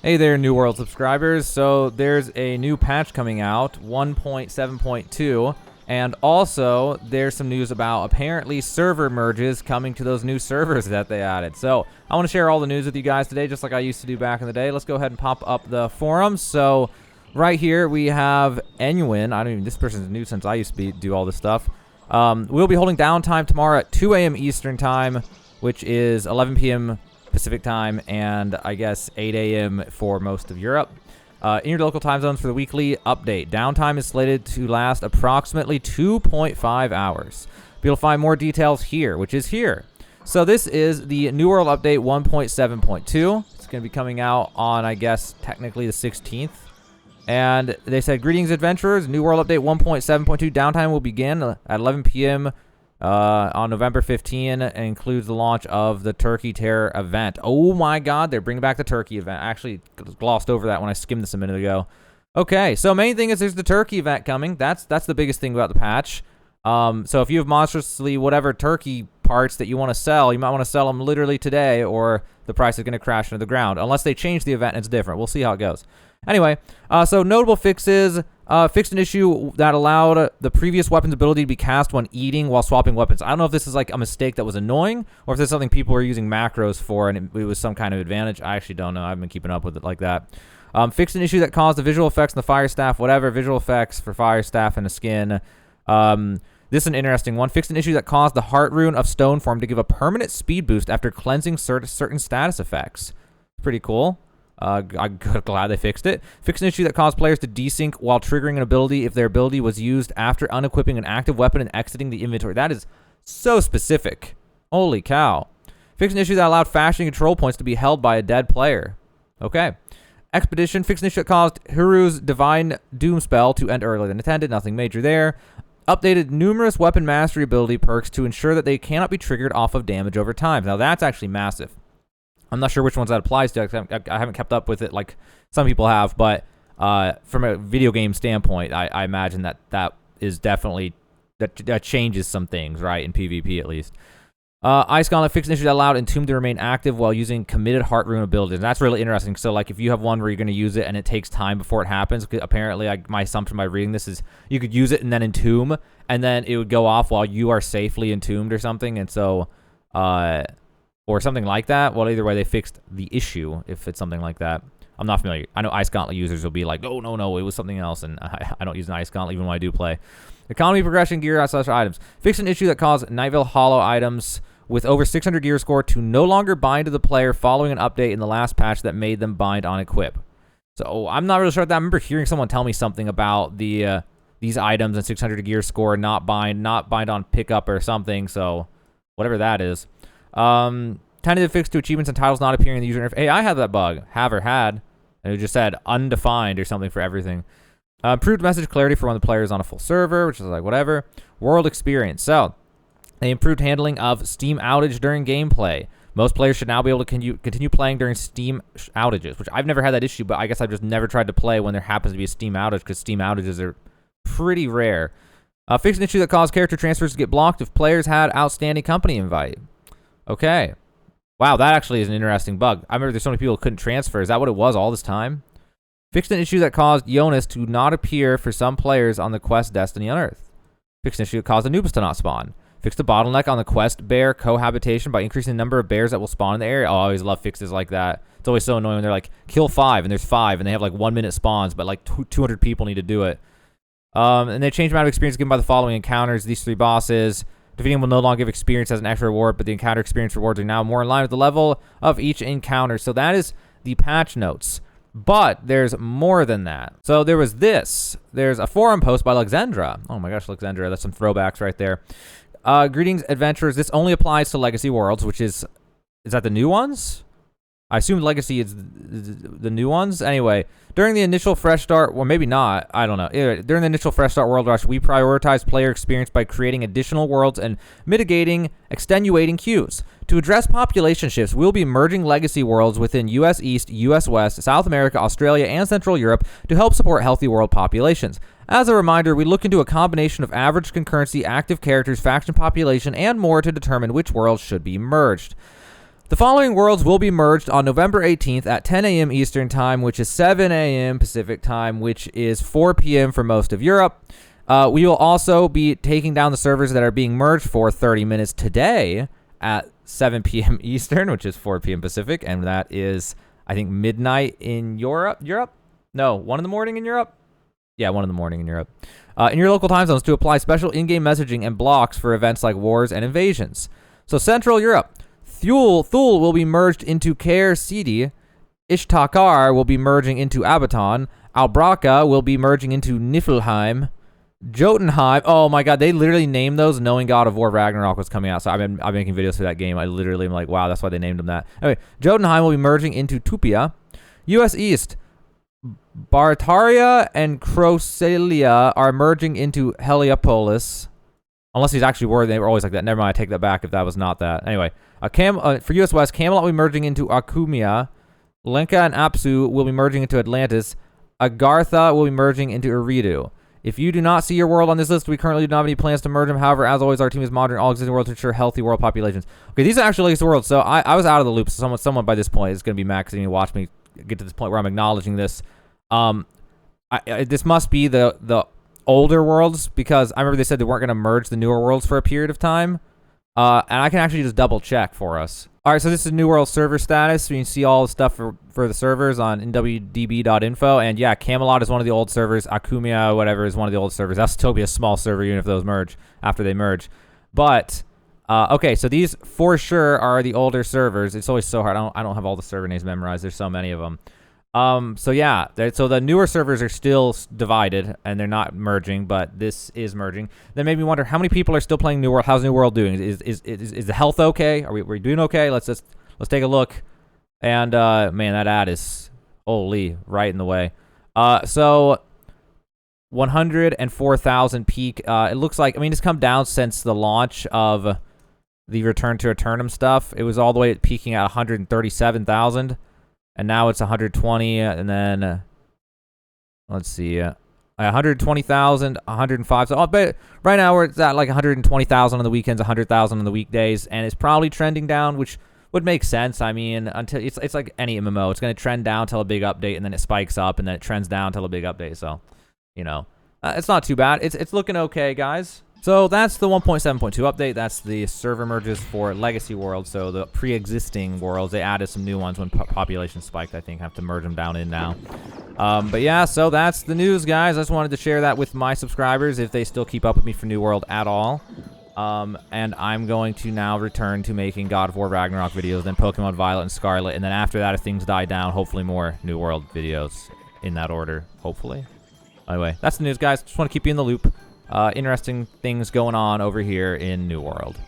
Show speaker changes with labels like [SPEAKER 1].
[SPEAKER 1] Hey there, New World subscribers. So there's a new patch coming out, 1.7.2, and also there's some news about apparently server merges coming to those new servers that they added. So I want to share all the news with you guys today, just like I used to do back in the day. Let's go ahead and pop up the forum. So right here we have Enuin. This person's new since I used to do all this stuff. We'll be holding downtime tomorrow at 2 a.m. Eastern time, which is 11 p.m. Pacific time, and I guess 8 a.m. for most of Europe. In your local time zones for the weekly update. Downtime is slated to last approximately 2.5 hours. You'll find more details here, which is here. So this is the New World Update 1.7.2. It's going to be coming out on, I guess, technically the 16th. And they said, greetings, adventurers. New World Update 1.7.2 downtime will begin at 11 p.m. On November 15, and includes the launch of the Turkey Terror event. Oh my God, they're bringing back the Turkey event. I actually glossed over that when I skimmed this a minute ago. Okay, so main thing is there's the Turkey event coming. That's the biggest thing about the patch. So if you have monstrously whatever turkey parts that you want to sell, you might want to sell them literally today, or the price is going to crash into the ground. Unless they change the event and it's different. We'll see how it goes. Anyway, so notable fixes. Fixed an issue that allowed the previous weapon's ability to be cast when eating while swapping weapons. I don't know if this is like a mistake that was annoying, or if this is something people were using macros for and it was some kind of advantage. I actually don't know. I've been keeping up with it like that. Fixed an issue that caused the visual effects in the fire staff, whatever. Visual effects for fire staff and the skin. This is an interesting one. Fixed an issue that caused the heart rune of stone form to give a permanent speed boost after cleansing certain status effects. Pretty cool. I'm glad they fixed it. Fixed an issue that caused players to desync while triggering an ability if their ability was used after unequipping an active weapon and exiting the inventory. That is so specific. Holy cow. Fixed an issue that allowed fashioning control points to be held by a dead player. Okay. Expedition. Fixed an issue that caused Hiru's Divine Doom spell to end earlier than intended. Nothing major there. Updated numerous weapon mastery ability perks to ensure that they cannot be triggered off of damage over time. Now that's actually massive. I'm not sure which ones that applies to. I haven't kept up with it like some people have, but from a video game standpoint, I imagine that is definitely, that changes some things, right, in PvP at least. Ice Gauntlet fixed an issue that allowed Entomb to remain active while using committed Heart Rune abilities. And that's really interesting. So, like, if you have one where you're going to use it and it takes time before it happens, apparently, my assumption by reading this is you could use it and then Entomb, and then it would go off while you are safely entombed or something. And so, or something like that. Well, either way, they fixed the issue if it's something like that. I'm not familiar. I know Ice Gauntlet users will be like, no, it was something else, and I don't use an Ice Gauntlet even when I do play. Economy progression gear / items. Fixed an issue that caused Nightvale Hollow items with over 600 gear score to no longer bind to the player following an update in the last patch that made them bind on equip. So I'm not really sure about that. I remember hearing someone tell me something about the these items and 600 gear score not bind on pickup or something. So whatever that is. Tentative fix to achievements and titles not appearing in the user interface. Hey, I had that bug. Have or had. And it just said undefined or something for everything. Improved message clarity for when the player is on a full server, which is like whatever. World experience. So, they improved handling of Steam outage during gameplay. Most players should now be able to continue playing during Steam outages, which I've never had that issue, but I guess I've just never tried to play when there happens to be a Steam outage because Steam outages are pretty rare. Fixed an issue that caused character transfers to get blocked if players had outstanding company invite. Okay. Wow, that actually is an interesting bug. I remember there's so many people who couldn't transfer. Is that what it was all this time? Fixed an issue that caused Jonas to not appear for some players on the quest Destiny Unearthed. Fixed an issue that caused Anubis to not spawn. Fixed a bottleneck on the quest bear cohabitation by increasing the number of bears that will spawn in the area. Oh, I always love fixes like that. It's always so annoying when they're like, kill 5, and there's 5, and they have like 1 minute spawns, but like 200 people need to do it. And they changed the amount of experience given by the following encounters. These 3 bosses. Defeating will no longer give experience as an extra reward, but the encounter experience rewards are now more in line with the level of each encounter. So that is the patch notes. But there's more than that. So there was this. There's a forum post by Luxendra. Oh my gosh, Luxendra. That's some throwbacks right there. Greetings, adventurers. This only applies to Legacy Worlds, which is that the new ones? I assume Legacy is the new ones. Anyway, during the initial fresh start, or maybe not, I don't know. During the initial fresh start world rush, we prioritized player experience by creating additional worlds and mitigating extenuating queues. To address population shifts, we'll be merging Legacy Worlds within US East, US West, South America, Australia, and Central Europe to help support healthy world populations. As a reminder, we look into a combination of average concurrency, active characters, faction population, and more to determine which worlds should be merged. The following worlds will be merged on November 18th at 10 a.m. Eastern Time, which is 7 a.m. Pacific Time, which is 4 p.m. for most of Europe. We will also be taking down the servers that are being merged for 30 minutes today at 7 p.m. Eastern, which is 4 p.m. Pacific, and that is, I think, midnight in Europe? No, 1 in the morning in Europe? Yeah, 1 in the morning in Europe. In your local time zones to apply special in-game messaging and blocks for events like wars and invasions. So Central Europe. Thule will be merged into Kair Sidi. Ishtakar will be merging into Abaton. Albraka will be merging into Niflheim. Jotunheim. Oh my god, they literally named those knowing God of War Ragnarok was coming out. So I've been making videos for that game. I literally am like, wow, that's why they named them that. Anyway, Jotunheim will be merging into Tupia. US East. Bartaria and Crocelia are merging into Heliopolis. Unless he's actually worried, they were always like that. Never mind, I take that back if that was not that. Anyway, for US West, Camelot will be merging into Akumia. Lenka and Apsu will be merging into Atlantis. Agartha will be merging into Eridu. If you do not see your world on this list, we currently do not have any plans to merge them. However, as always, our team is monitoring all existing worlds to ensure healthy world populations. Okay, these are actually legacy worlds, so I was out of the loop. So someone by this point is going to be mad because you watch me get to this point where I'm acknowledging this. This must be the older worlds, because I remember they said they weren't going to merge the newer worlds for a period of time. And I can actually just double check for us. All right, so this is New World server status. You can see all the stuff for the servers on nwdb.info. And yeah, Camelot is one of the old servers. Akumia, whatever, is one of the old servers. That'll still be a small server even if those merge, after they merge. But, okay, so these for sure are the older servers. It's always so hard. I don't have all the server names memorized. There's so many of them. So yeah, so the newer servers are still divided and they're not merging, but this is merging. That made me wonder how many people are still playing New World. How's New World doing? Is the health okay? Are we doing okay? Let's take a look. And man, that ad is holy right in the way. So 104,000 peak. It looks like, I mean, it's come down since the launch of the Return to Aternum stuff. It was all the way peaking at 137,000. And now it's 120, and then, let's see, 120,000, 105. So, but right now we're at like 120,000 on the weekends, 100,000 on the weekdays, and it's probably trending down, which would make sense. I mean, until it's like any MMO. It's going to trend down till a big update, and then it spikes up, and then it trends down till a big update. So, you know, it's not too bad. It's looking okay, guys. So that's the 1.7.2 update. That's the server merges for Legacy Worlds. So the pre-existing worlds, they added some new ones when population spiked. I think have to merge them down in now. But yeah, so that's the news, guys. I just wanted to share that with my subscribers if they still keep up with me for New World at all. And I'm going to now return to making God of War Ragnarok videos, then Pokemon Violet and Scarlet, and then after that, if things die down, hopefully more New World videos in that order, hopefully. Anyway, that's the news, guys. Just want to keep you in the loop. Interesting things going on over here in New World.